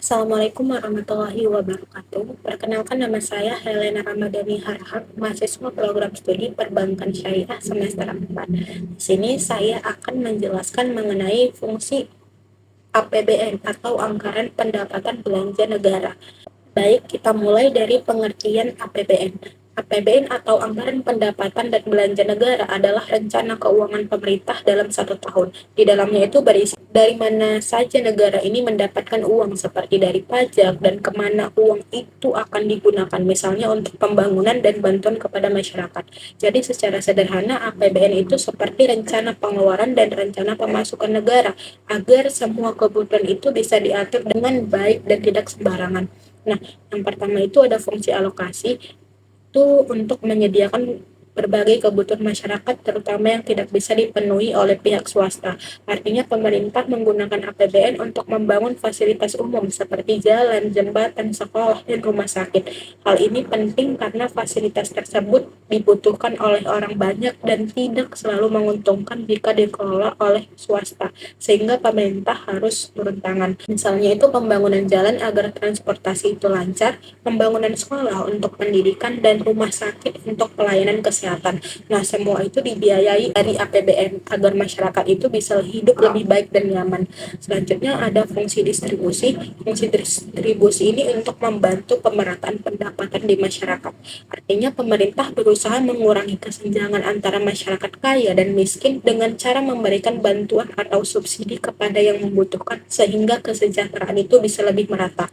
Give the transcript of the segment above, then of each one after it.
Assalamualaikum warahmatullahi wabarakatuh. Perkenalkan, nama saya Helena Ramadhani Harhab, mahasiswa program studi Perbankan Syariah semester 4. Di sini saya akan menjelaskan mengenai fungsi APBN atau Anggaran Pendapatan Belanja Negara. Baik, kita mulai dari pengertian APBN. APBN atau Anggaran Pendapatan dan Belanja Negara adalah rencana keuangan pemerintah dalam satu tahun. Di dalamnya itu berisi dari mana saja negara ini mendapatkan uang, seperti dari pajak dan kemana uang itu akan digunakan, misalnya untuk pembangunan dan bantuan kepada masyarakat. Jadi secara sederhana, APBN itu seperti rencana pengeluaran dan rencana pemasukan negara, agar semua kebutuhan itu bisa diatur dengan baik dan tidak sembarangan. Nah, yang pertama itu ada fungsi alokasi, itu untuk menyediakan berbagai kebutuhan masyarakat, terutama yang tidak bisa dipenuhi oleh pihak swasta. Artinya pemerintah menggunakan APBN untuk membangun fasilitas umum seperti jalan, jembatan, sekolah, dan rumah sakit. Hal ini penting karena fasilitas tersebut dibutuhkan oleh orang banyak dan tidak selalu menguntungkan jika dikelola oleh swasta, sehingga pemerintah harus turun tangan. Misalnya itu pembangunan jalan agar transportasi itu lancar, pembangunan sekolah untuk pendidikan, dan rumah sakit untuk pelayanan kesehatan. Nah, semua itu dibiayai dari APBN agar masyarakat itu bisa hidup lebih baik dan nyaman. Selanjutnya ada fungsi distribusi. Fungsi distribusi ini untuk membantu pemerataan pendapatan di masyarakat. Artinya pemerintah berusaha mengurangi kesenjangan antara masyarakat kaya dan miskin dengan cara memberikan bantuan atau subsidi kepada yang membutuhkan, sehingga kesejahteraan itu bisa lebih merata.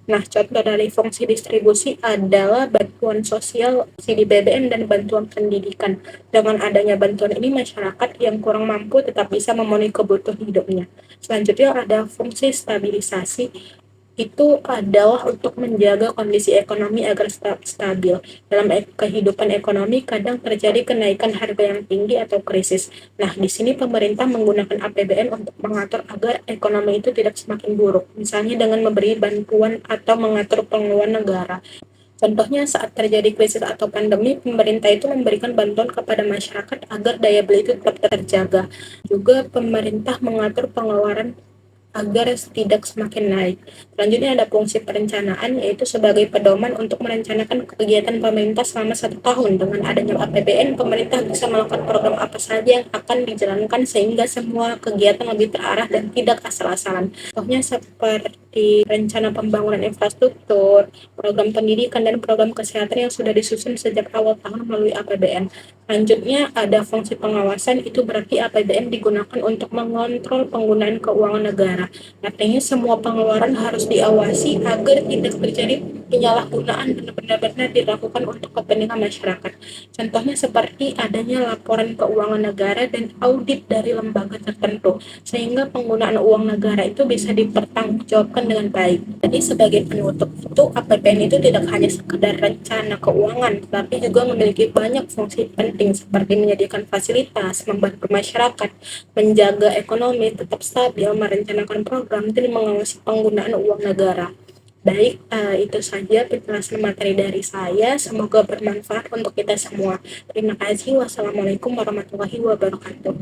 Nah, contoh dari fungsi distribusi adalah bantuan sosial, subsidi BBM, dan bantuan pendidikan. Dengan adanya bantuan ini, masyarakat yang kurang mampu tetap bisa memenuhi kebutuhan hidupnya. Selanjutnya ada fungsi stabilisasi, itu adalah untuk menjaga kondisi ekonomi agar stabil. Dalam kehidupan ekonomi, kadang terjadi kenaikan harga yang tinggi atau krisis. Nah, di sini pemerintah menggunakan APBN untuk mengatur agar ekonomi itu tidak semakin buruk, misalnya dengan memberi bantuan atau mengatur pengeluaran negara. Contohnya, saat terjadi krisis atau pandemi, pemerintah itu memberikan bantuan kepada masyarakat agar daya beli itu tetap terjaga. Juga pemerintah mengatur pengeluaran agar tidak semakin naik. Selanjutnya ada fungsi perencanaan, yaitu sebagai pedoman untuk merencanakan kegiatan pemerintah selama satu tahun. Dengan adanya APBN, pemerintah bisa melakukan program apa saja yang akan dijalankan sehingga semua kegiatan lebih terarah dan tidak asal-asalan. Contohnya seperti rencana pembangunan infrastruktur, program pendidikan, dan program kesehatan yang sudah disusun sejak awal tahun melalui APBN. Selanjutnya ada fungsi pengawasan, itu berarti APBN digunakan untuk mengontrol penggunaan keuangan negara. Artinya semua pengeluaran harus diawasi agar tidak terjadi penyalahgunaan dan benar-benar dilakukan untuk kepentingan masyarakat. Contohnya seperti adanya laporan keuangan negara dan audit dari lembaga tertentu, sehingga penggunaan uang negara itu bisa dipertanggungjawabkan dengan baik. Jadi sebagai penutup itu, APBN itu tidak hanya sekedar rencana keuangan, tapi juga memiliki banyak fungsi penting seperti menyediakan fasilitas, membantu masyarakat, menjaga ekonomi tetap stabil, merencanakan program, dan mengawasi penggunaan uang negara. Baik, itu saja penjelasan materi dari saya. Semoga bermanfaat untuk kita semua. Terima kasih. Wassalamualaikum warahmatullahi wabarakatuh.